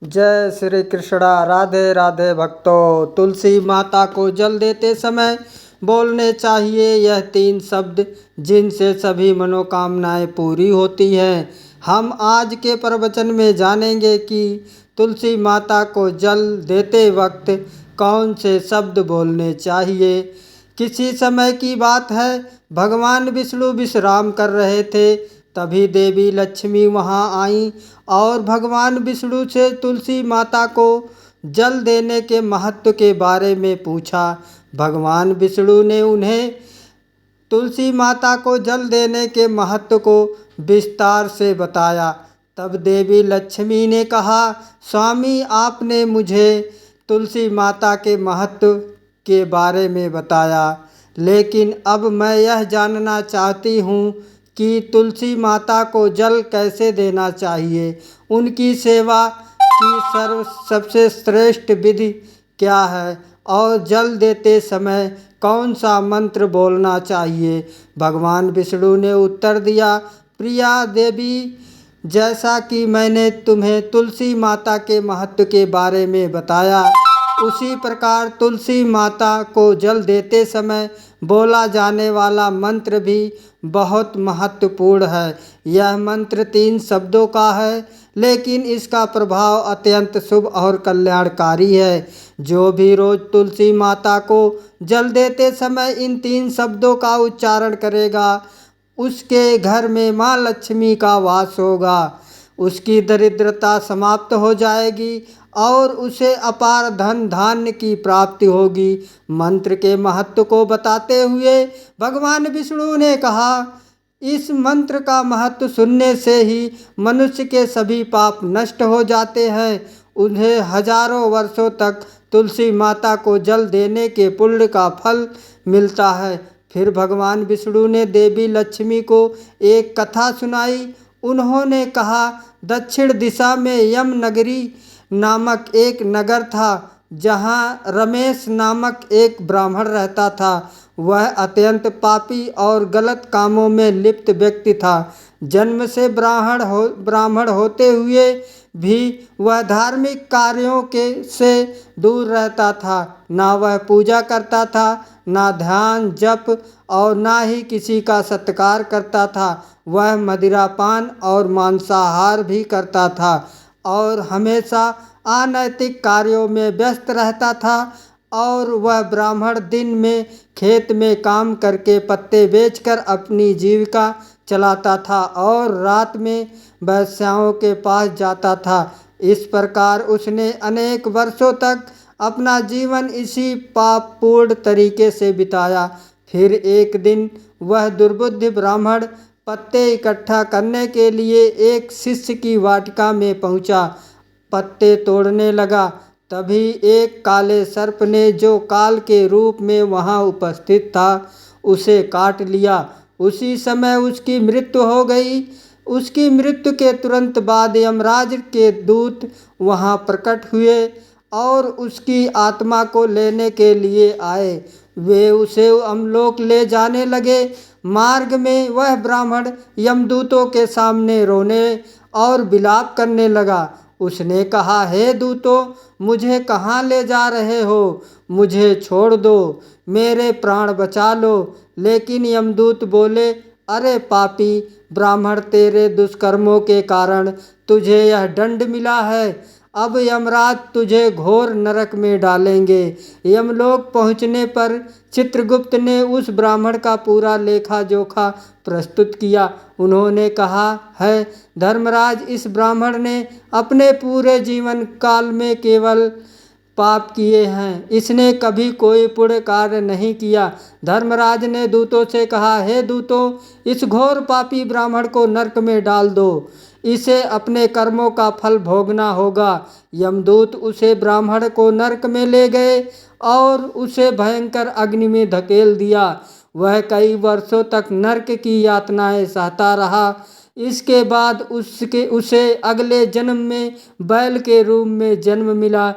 जय श्री कृष्णा। राधे राधे भक्तों। तुलसी माता को जल देते समय बोलने चाहिए यह 3 शब्द जिनसे सभी मनोकामनाएं पूरी होती हैं। हम आज के प्रवचन में जानेंगे कि तुलसी माता को जल देते वक्त कौन से शब्द बोलने चाहिए। किसी समय की बात है, भगवान विष्णु विश्राम कर रहे थे। तभी देवी लक्ष्मी वहाँ आईं और भगवान विष्णु से तुलसी माता को जल देने के महत्व के बारे में पूछा। भगवान विष्णु ने उन्हें तुलसी माता को जल देने के महत्व को विस्तार से बताया। तब देवी लक्ष्मी ने कहा, स्वामी आपने मुझे तुलसी माता के महत्व के बारे में बताया, लेकिन अब मैं यह जानना चाहती हूँ कि तुलसी माता को जल कैसे देना चाहिए। उनकी सेवा की सबसे श्रेष्ठ विधि क्या है और जल देते समय कौन सा मंत्र बोलना चाहिए। भगवान विष्णु ने उत्तर दिया, प्रिया देवी, जैसा कि मैंने तुम्हें तुलसी माता के महत्व के बारे में बताया, उसी प्रकार तुलसी माता को जल देते समय बोला जाने वाला मंत्र भी बहुत महत्वपूर्ण है। यह मंत्र 3 शब्दों का है, लेकिन इसका प्रभाव अत्यंत शुभ और कल्याणकारी है। जो भी रोज तुलसी माता को जल देते समय इन 3 शब्दों का उच्चारण करेगा, उसके घर में माँ लक्ष्मी का वास होगा, उसकी दरिद्रता समाप्त हो जाएगी और उसे अपार धन धान्य की प्राप्ति होगी। मंत्र के महत्व को बताते हुए भगवान विष्णु ने कहा, इस मंत्र का महत्व सुनने से ही मनुष्य के सभी पाप नष्ट हो जाते हैं। उन्हें हजारों वर्षों तक तुलसी माता को जल देने के पुण्य का फल मिलता है। फिर भगवान विष्णु ने देवी लक्ष्मी को एक कथा सुनाई। उन्होंने कहा, दक्षिण दिशा में यम नगरी नामक एक नगर था, जहाँ रमेश नामक एक ब्राह्मण रहता था। वह अत्यंत पापी और गलत कामों में लिप्त व्यक्ति था। जन्म से ब्राह्मण होते हुए भी वह धार्मिक कार्यों से दूर रहता था। ना वह पूजा करता था, ना ध्यान जप और ना ही किसी का सत्कार करता था। वह मदिरापान और मांसाहार भी करता था और हमेशा अनैतिक कार्यों में व्यस्त रहता था। और वह ब्राह्मण दिन में खेत में काम करके पत्ते बेचकर अपनी जीविका चलाता था और रात में वेश्याओं के पास जाता था। इस प्रकार उसने अनेक वर्षों तक अपना जीवन इसी पापपूर्ण तरीके से बिताया। फिर एक दिन वह दुर्बुद्धि ब्राह्मण पत्ते इकट्ठा करने के लिए एक शिष्य की वाटिका में पहुंचा। पत्ते तोड़ने लगा। तभी एक काले सर्प ने, जो काल के रूप में वहां उपस्थित था, उसे काट लिया। उसी समय उसकी मृत्यु हो गई। उसकी मृत्यु के तुरंत बाद यमराज के दूत वहां प्रकट हुए और उसकी आत्मा को लेने के लिए आए। वे उसे अमलोक ले जाने लगे। मार्ग में वह ब्राह्मण यमदूतों के सामने रोने और विलाप करने लगा। उसने कहा, हे दूतों, मुझे कहाँ ले जा रहे हो? मुझे छोड़ दो, मेरे प्राण बचा लो। लेकिन यमदूत बोले, अरे पापी ब्राह्मण, तेरे दुष्कर्मों के कारण तुझे यह दंड मिला है। अब यमराज तुझे घोर नरक में डालेंगे। यमलोक पहुँचने पर चित्रगुप्त ने उस ब्राह्मण का पूरा लेखा जोखा प्रस्तुत किया। उन्होंने कहा, है धर्मराज, इस ब्राह्मण ने अपने पूरे जीवन काल में केवल पाप किए हैं। इसने कभी कोई पुण्य कार्य नहीं किया। धर्मराज ने दूतों से कहा, हे दूतों, इस घोर पापी ब्राह्मण को नरक में डाल दो। इसे अपने कर्मों का फल भोगना होगा। यमदूत उसे ब्राह्मण को नरक में ले गए और उसे भयंकर अग्नि में धकेल दिया। वह कई वर्षों तक नरक की यातनाएं सहता रहा। इसके बाद उसे अगले जन्म में बैल के रूप में जन्म मिला।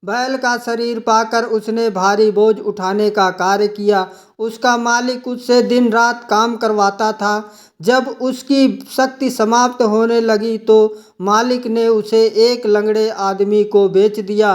बैल का शरीर पाकर उसने भारी बोझ उठाने का कार्य किया। उसका मालिक उससे दिन रात काम करवाता था। जब उसकी शक्ति समाप्त होने लगी तो मालिक ने उसे एक लंगड़े आदमी को बेच दिया।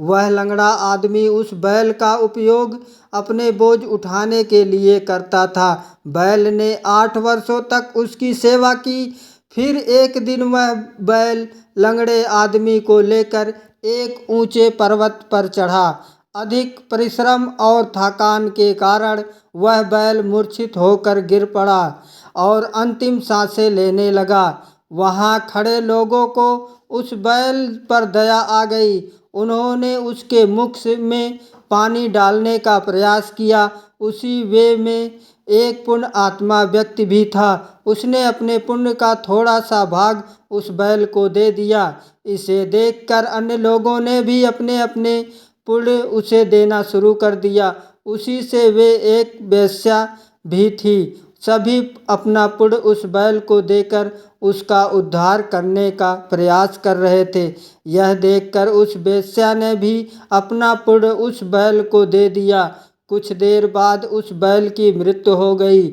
वह लंगड़ा आदमी उस बैल का उपयोग अपने बोझ उठाने के लिए करता था। बैल ने 8 वर्षों तक उसकी सेवा की। फिर एक दिन वह बैल लंगड़े आदमी को लेकर एक ऊंचे पर्वत पर चढ़ा। अधिक परिश्रम और थकान के कारण वह बैल मूर्छित होकर गिर पड़ा और अंतिम सांसें लेने लगा। वहां खड़े लोगों को उस बैल पर दया आ गई। उन्होंने उसके मुख में पानी डालने का प्रयास किया। उसी वे में एक पुण्य आत्मा व्यक्ति भी था। उसने अपने पुण्य का थोड़ा सा भाग उस बैल को दे दिया। इसे देखकर अन्य लोगों ने भी अपने अपने पुण्य उसे देना शुरू कर दिया। उसी से वे एक वेश्या भी थी। सभी अपना पुण्य उस बैल को देकर उसका उद्धार करने का प्रयास कर रहे थे। यह देखकर उस वेश्या ने भी अपना पुण्य उस बैल को दे दिया। कुछ देर बाद उस बैल की मृत्यु हो गई।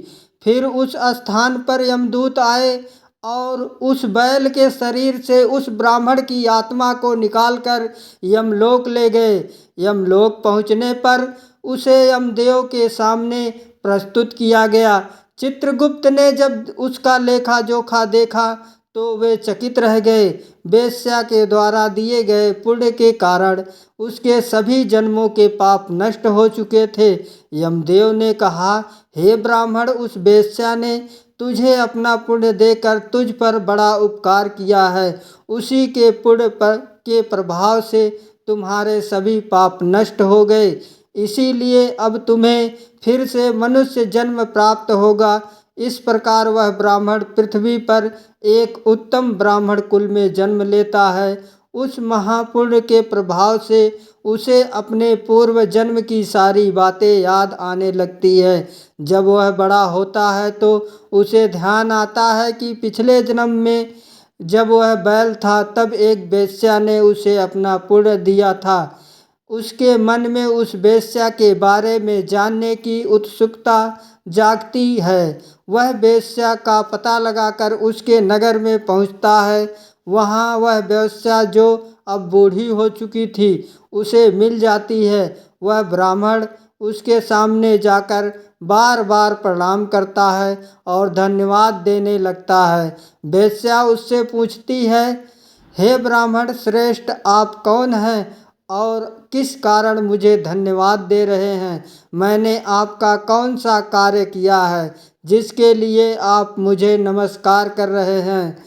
फिर उस स्थान पर यमदूत आए और उस बैल के शरीर से उस ब्राह्मण की आत्मा को निकालकर यमलोक ले गए। यमलोक पहुँचने पर उसे यमदेव के सामने प्रस्तुत किया गया। चित्रगुप्त ने जब उसका लेखा जोखा देखा तो वे चकित रह गए। वेश्या के द्वारा दिए गए पुण्य के कारण उसके सभी जन्मों के पाप नष्ट हो चुके थे। यमदेव ने कहा, हे ब्राह्मण, उस वेश्या ने तुझे अपना पुण्य देकर तुझ पर बड़ा उपकार किया है। उसी के पुण्य के प्रभाव से तुम्हारे सभी पाप नष्ट हो गए। इसीलिए अब तुम्हें फिर से मनुष्य जन्म प्राप्त होगा। इस प्रकार वह ब्राह्मण पृथ्वी पर एक उत्तम ब्राह्मण कुल में जन्म लेता है। उस महापुण्य के प्रभाव से उसे अपने पूर्व जन्म की सारी बातें याद आने लगती है। जब वह बड़ा होता है तो उसे ध्यान आता है कि पिछले जन्म में जब वह बैल था तब एक वेश्या ने उसे अपना पुण्य दिया था। उसके मन में उस वेश्या के बारे में जानने की उत्सुकता जागती है। वह वेश्या का पता लगाकर उसके नगर में पहुंचता है। वहां वह वेश्या, जो अब बूढ़ी हो चुकी थी, उसे मिल जाती है। वह ब्राह्मण उसके सामने जाकर बार बार प्रणाम करता है और धन्यवाद देने लगता है। वेश्या उससे पूछती है, हे ब्राह्मण श्रेष्ठ, आप कौन हैं और किस कारण मुझे धन्यवाद दे रहे हैं? मैंने आपका कौन सा कार्य किया है जिसके लिए आप मुझे नमस्कार कर रहे हैं?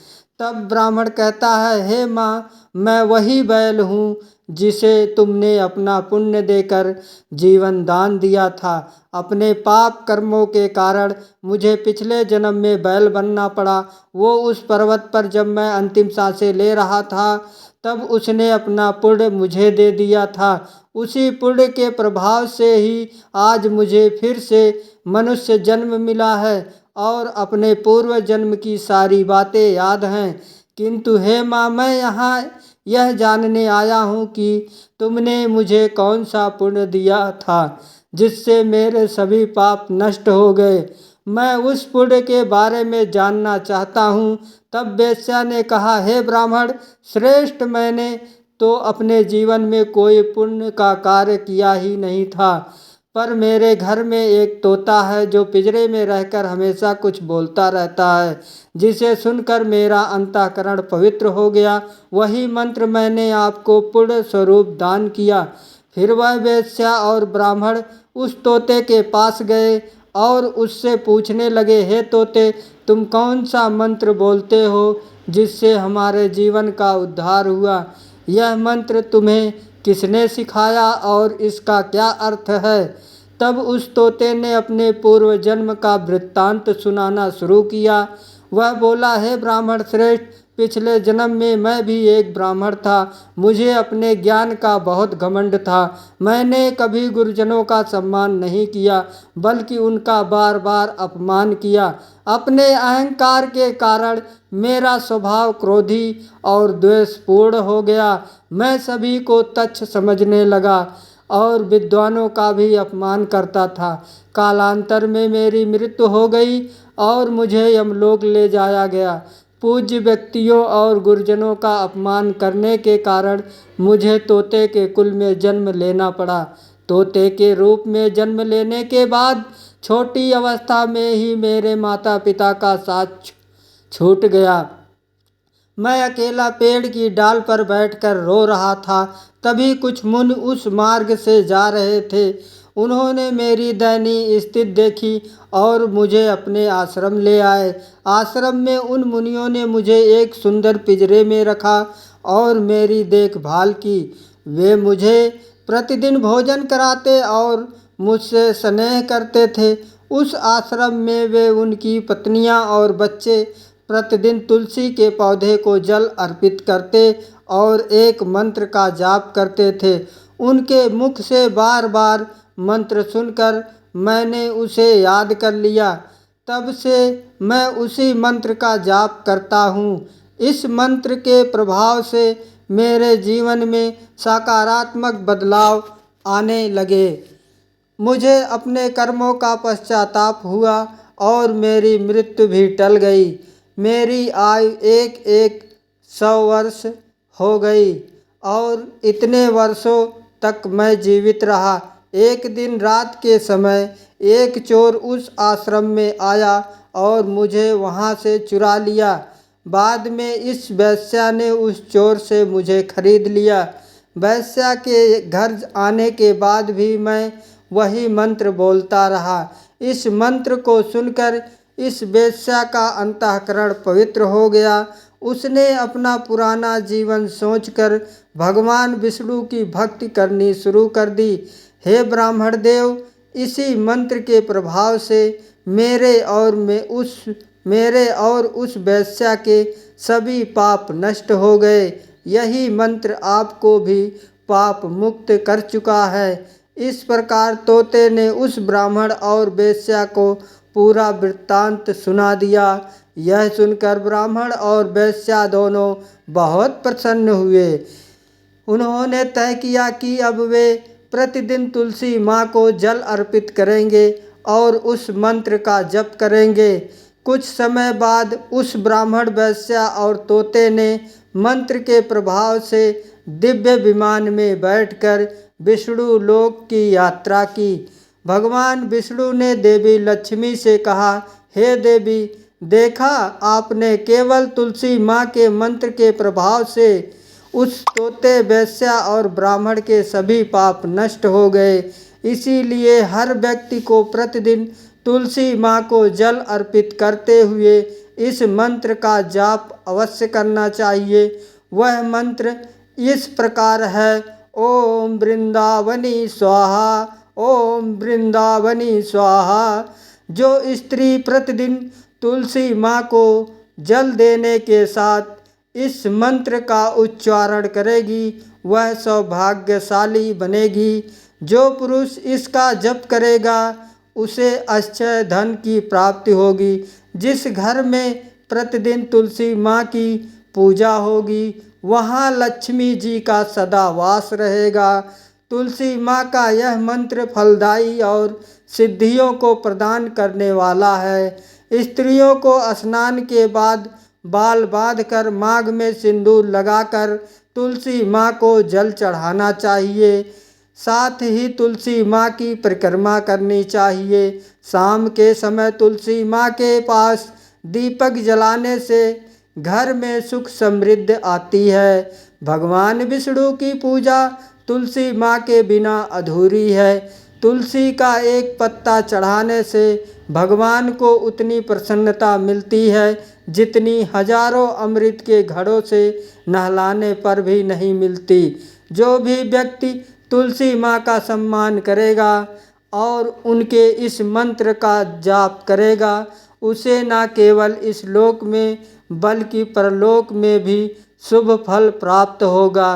तब ब्राह्मण कहता है, हे माँ, मैं वही बैल हूँ जिसे तुमने अपना पुण्य देकर जीवन दान दिया था। अपने पाप कर्मों के कारण मुझे पिछले जन्म में बैल बनना पड़ा। वो उस पर्वत पर जब मैं अंतिम सांसें ले रहा था तब उसने अपना पुण्य मुझे दे दिया था। उसी पुण्य के प्रभाव से ही आज मुझे फिर से मनुष्य जन्म मिला है और अपने पूर्व जन्म की सारी बातें याद हैं। किंतु हे माँ, मैं यहाँ यह जानने आया हूँ कि तुमने मुझे कौन सा पुण्य दिया था जिससे मेरे सभी पाप नष्ट हो गए। मैं उस पुण्य के बारे में जानना चाहता हूँ। तब वेश्या ने कहा, हे ब्राह्मण श्रेष्ठ, मैंने तो अपने जीवन में कोई पुण्य का कार्य किया ही नहीं था, पर मेरे घर में एक तोता है जो पिंजरे में रहकर हमेशा कुछ बोलता रहता है, जिसे सुनकर मेरा अंतःकरण पवित्र हो गया। वही मंत्र मैंने आपको पुण्य स्वरूप दान किया। फिर वह वेश्या और ब्राह्मण उस तोते के पास गए और उससे पूछने लगे, हे तोते, तुम कौन सा मंत्र बोलते हो जिससे हमारे जीवन का उद्धार हुआ? यह मंत्र तुम्हें किसने सिखाया और इसका क्या अर्थ है? तब उस तोते ने अपने पूर्व जन्म का वृत्तांत सुनाना शुरू किया। वह बोला, हे ब्राह्मण श्रेष्ठ, पिछले जन्म में मैं भी एक ब्राह्मण था। मुझे अपने ज्ञान का बहुत घमंड था। मैंने कभी गुरुजनों का सम्मान नहीं किया, बल्कि उनका बार बार अपमान किया। अपने अहंकार के कारण मेरा स्वभाव क्रोधी और द्वेषपूर्ण हो गया। मैं सभी को तुच्छ समझने लगा और विद्वानों का भी अपमान करता था। कालांतर में मेरी मृत्यु हो गई और मुझे यमलोक ले जाया गया। पूज्य व्यक्तियों और गुरुजनों का अपमान करने के कारण मुझे तोते के कुल में जन्म लेना पड़ा। तोते के रूप में जन्म लेने के बाद छोटी अवस्था में ही मेरे माता पिता का साथ छूट गया। मैं अकेला पेड़ की डाल पर बैठकर रो रहा था। तभी कुछ मुनि उस मार्ग से जा रहे थे। उन्होंने मेरी दयनीय स्थिति देखी और मुझे अपने आश्रम ले आए। आश्रम में उन मुनियों ने मुझे एक सुंदर पिंजरे में रखा और मेरी देखभाल की। वे मुझे प्रतिदिन भोजन कराते और मुझसे स्नेह करते थे। उस आश्रम में वे उनकी पत्नियां और बच्चे प्रतिदिन तुलसी के पौधे को जल अर्पित करते और एक मंत्र का जाप करते थे। उनके मुख से बार बार मंत्र सुनकर मैंने उसे याद कर लिया। तब से मैं उसी मंत्र का जाप करता हूँ। इस मंत्र के प्रभाव से मेरे जीवन में सकारात्मक बदलाव आने लगे। मुझे अपने कर्मों का पश्चाताप हुआ और मेरी मृत्यु भी टल गई। मेरी आयु एक एक 100 वर्ष हो गई और इतने वर्षों तक मैं जीवित रहा। एक दिन रात के समय एक चोर उस आश्रम में आया और मुझे वहाँ से चुरा लिया। बाद में इस वेश्या ने उस चोर से मुझे खरीद लिया। वेश्या के घर आने के बाद भी मैं वही मंत्र बोलता रहा। इस मंत्र को सुनकर इस वेश्या का अंतःकरण पवित्र हो गया। उसने अपना पुराना जीवन सोचकर भगवान विष्णु की भक्ति करनी शुरू कर दी। हे ब्राह्मण देव, इसी मंत्र के प्रभाव से मेरे और उस वेश्या के सभी पाप नष्ट हो गए। यही मंत्र आपको भी पाप मुक्त कर चुका है। इस प्रकार तोते ने उस ब्राह्मण और वेश्या को पूरा वृत्तांत सुना दिया। यह सुनकर ब्राह्मण और वेश्या दोनों बहुत प्रसन्न हुए। उन्होंने तय किया कि अब वे प्रतिदिन तुलसी माँ को जल अर्पित करेंगे और उस मंत्र का जप करेंगे। कुछ समय बाद उस ब्राह्मण, वेश्या और तोते ने मंत्र के प्रभाव से दिव्य विमान में बैठकर विष्णु लोक की यात्रा की। भगवान विष्णु ने देवी लक्ष्मी से कहा, हे देवी, देखा आपने, केवल तुलसी माँ के मंत्र के प्रभाव से उस तोते, वेश्या और ब्राह्मण के सभी पाप नष्ट हो गए। इसीलिए हर व्यक्ति को प्रतिदिन तुलसी माँ को जल अर्पित करते हुए इस मंत्र का जाप अवश्य करना चाहिए। वह मंत्र इस प्रकार है, ओम वृंदावनी स्वाहा, ओम वृंदावनी स्वाहा। जो स्त्री प्रतिदिन तुलसी माँ को जल देने के साथ इस मंत्र का उच्चारण करेगी वह सौभाग्यशाली बनेगी। जो पुरुष इसका जप करेगा उसे अक्षय धन की प्राप्ति होगी। जिस घर में प्रतिदिन तुलसी माँ की पूजा होगी वहाँ लक्ष्मी जी का सदा वास रहेगा। तुलसी माँ का यह मंत्र फलदायी और सिद्धियों को प्रदान करने वाला है। स्त्रियों को स्नान के बाद बाल बांधकर मांग में सिंदूर लगाकर तुलसी माँ को जल चढ़ाना चाहिए। साथ ही तुलसी माँ की परिक्रमा करनी चाहिए। शाम के समय तुलसी माँ के पास दीपक जलाने से घर में सुख समृद्धि आती है। भगवान विष्णु की पूजा तुलसी माँ के बिना अधूरी है। तुलसी का एक पत्ता चढ़ाने से भगवान को उतनी प्रसन्नता मिलती है जितनी हजारों अमृत के घड़ों से नहलाने पर भी नहीं मिलती। जो भी व्यक्ति तुलसी माँ का सम्मान करेगा और उनके इस मंत्र का जाप करेगा उसे न केवल इस लोक में बल्कि परलोक में भी शुभ फल प्राप्त होगा।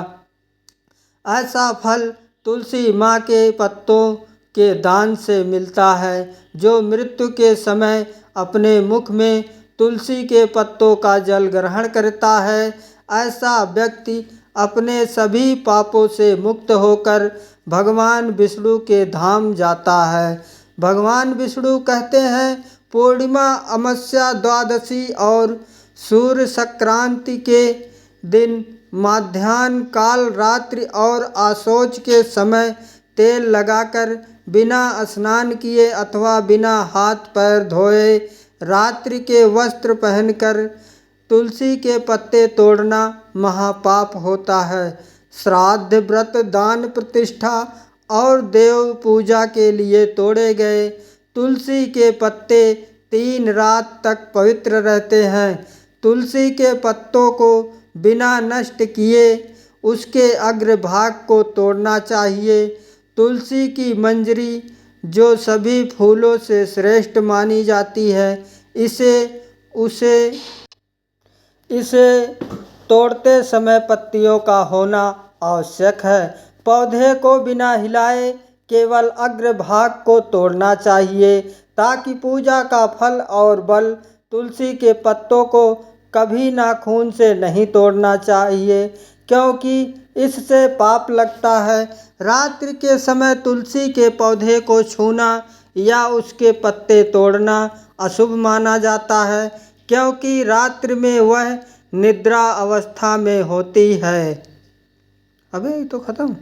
ऐसा फल तुलसी माँ के पत्तों के दान से मिलता है। जो मृत्यु के समय अपने मुख में तुलसी के पत्तों का जल ग्रहण करता है ऐसा व्यक्ति अपने सभी पापों से मुक्त होकर भगवान विष्णु के धाम जाता है। भगवान विष्णु कहते हैं, पूर्णिमा, अमावस्या, द्वादशी और सूर्य संक्रांति के दिन माध्याह्न काल, रात्रि और आशोच के समय तेल लगाकर बिना स्नान किए अथवा बिना हाथ पैर धोए रात्रि के वस्त्र पहनकर तुलसी के पत्ते तोड़ना महापाप होता है। श्राद्ध, व्रत, दान, प्रतिष्ठा और देव पूजा के लिए तोड़े गए तुलसी के पत्ते 3 रात तक पवित्र रहते हैं। तुलसी के पत्तों को बिना नष्ट किए उसके अग्रभाग को तोड़ना चाहिए। तुलसी की मंजरी, जो सभी फूलों से श्रेष्ठ मानी जाती है, इसे तोड़ते समय पत्तियों का होना आवश्यक है। पौधे को बिना हिलाए केवल अग्रभाग को तोड़ना चाहिए ताकि पूजा का फल और बल। तुलसी के पत्तों को कभी नाखून से नहीं तोड़ना चाहिए क्योंकि इससे पाप लगता है। रात्रि के समय तुलसी के पौधे को छूना या उसके पत्ते तोड़ना अशुभ माना जाता है क्योंकि रात्रि में वह निद्रा अवस्था में होती है। अबे ये तो खत्म।